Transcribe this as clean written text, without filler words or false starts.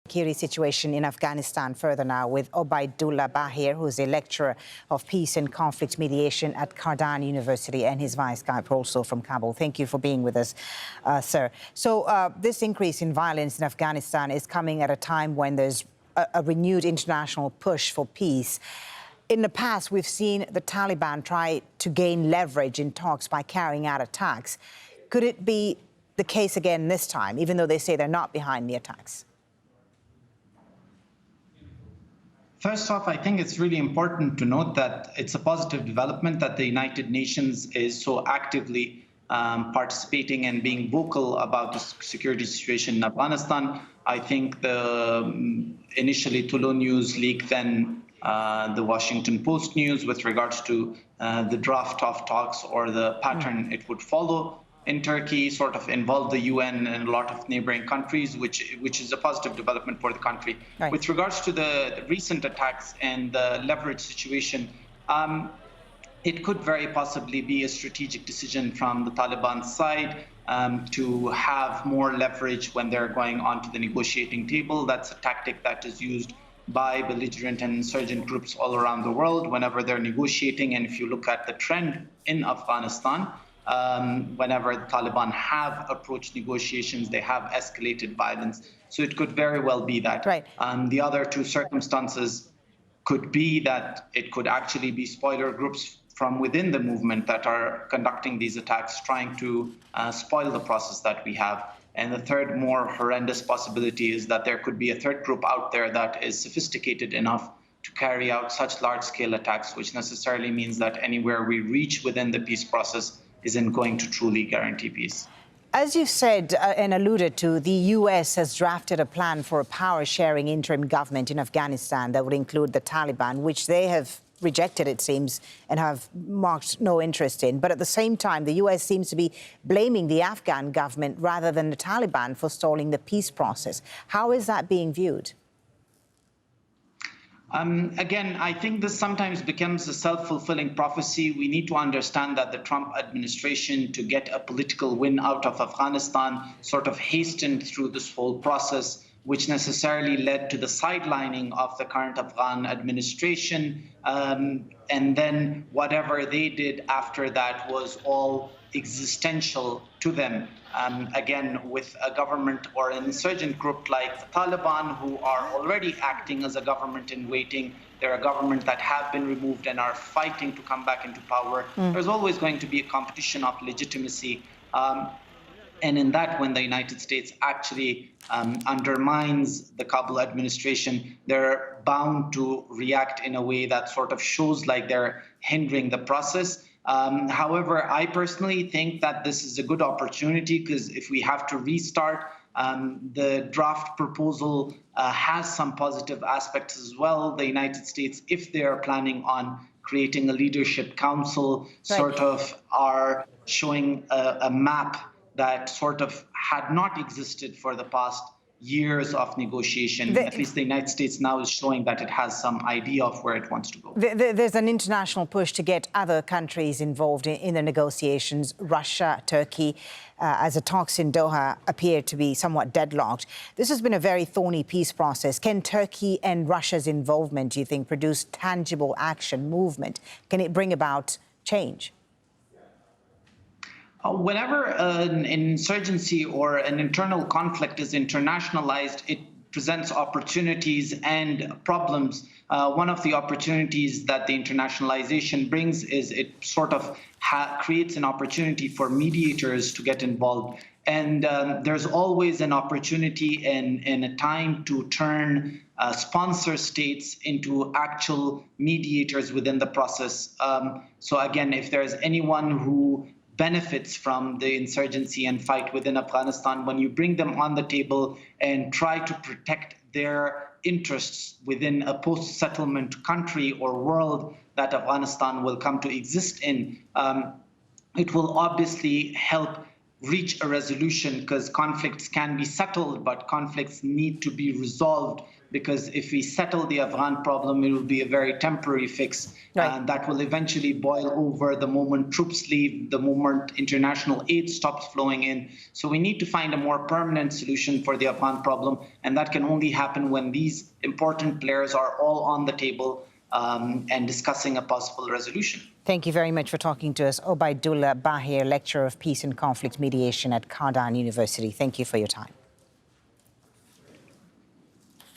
Security situation in Afghanistan further now with Obaidullah Bahir, who's a lecturer of peace and conflict mediation at Cardan University, and his vice Skype also from Kabul. Thank you for being with us, sir. So this increase in violence in Afghanistan is coming at a time when there's a renewed international push for peace. In the past, we've seen the Taliban try to gain leverage in talks by carrying out attacks. Could it be the case again this time, even though they say they're not behind the attacks? First off, I think it's really important to note that it's a positive development that the United Nations is so actively participating and being vocal about the security situation in Afghanistan. I think initially Tulu News leaked, then the Washington Post News with regards to the draft of talks or the pattern it would follow in Turkey, sort of involved the UN and a lot of neighboring countries, which is a positive development for the country. Right. With regards to the recent attacks and the leverage situation, it could very possibly be a strategic decision from the Taliban side to have more leverage when they're going onto the negotiating table. That's a tactic that is used by belligerent and insurgent groups all around the world whenever they're negotiating. And if you look at the trend in Afghanistan, whenever the Taliban have approached negotiations, they have escalated violence. So it could very well be that. Right. The other two circumstances could be that it could actually be spoiler groups from within the movement that are conducting these attacks, trying to spoil the process that we have. And the third, more horrendous possibility is that there could be a third group out there that is sophisticated enough to carry out such large-scale attacks, which necessarily means that anywhere we reach within the peace process isn't going to truly guarantee peace. As you said and alluded to, the U.S. has drafted a plan for a power-sharing interim government in Afghanistan that would include the Taliban, which they have rejected, it seems, and have marked no interest in. But at the same time, the U.S. seems to be blaming the Afghan government rather than the Taliban for stalling the peace process. How is that being viewed? Again, I think this sometimes becomes a self-fulfilling prophecy. We need to understand that the Trump administration, to get a political win out of Afghanistan, sort of hastened through this whole process, which necessarily led to the sidelining of the current Afghan administration. And then whatever they did after that was all existential to them. Again, with a government or an insurgent group like the Taliban, who are already acting as a government in waiting, they're a government that have been removed and are fighting to come back into power. There's always going to be a competition of legitimacy. And in that, when the United States actually undermines the Kabul administration, they're bound to react in a way that sort of shows like they're hindering the process. However, I personally think that this is a good opportunity, because if we have to restart, the draft proposal has some positive aspects as well. The United States, if they are planning on creating a leadership council, sort of are showing a map that sort of had not existed for the past years of negotiation. At least the United States now is showing that it has some idea of where it wants to go. There's an international push to get other countries involved in the negotiations, Russia, Turkey, as the talks in Doha appear to be somewhat deadlocked. This has been a very thorny peace process. Can Turkey and Russia's involvement, do you think, produce tangible action, movement? Can it bring about change? Whenever an insurgency or an internal conflict is internationalized, it presents opportunities and problems. One of the opportunities that the internationalization brings is it sort of creates an opportunity for mediators to get involved. And there's always an opportunity and a time to turn sponsor states into actual mediators within the process. So again, if there's anyone who benefits from the insurgency and fight within Afghanistan, when you bring them on the table and try to protect their interests within a post-settlement country or world that Afghanistan will come to exist in, it will obviously help reach a resolution, because conflicts can be settled, but conflicts need to be resolved, because if we settle the Afghan problem, it will be a very temporary fix. Right. That will eventually boil over the moment troops leave, the moment international aid stops flowing in. So we need to find a more permanent solution for the Afghan problem, and that can only happen when these important players are all on the table and discussing a possible resolution. Thank you very much for talking to us. Obaidullah Bahir, Lecturer of Peace and Conflict Mediation at Cardan University. Thank you for your time.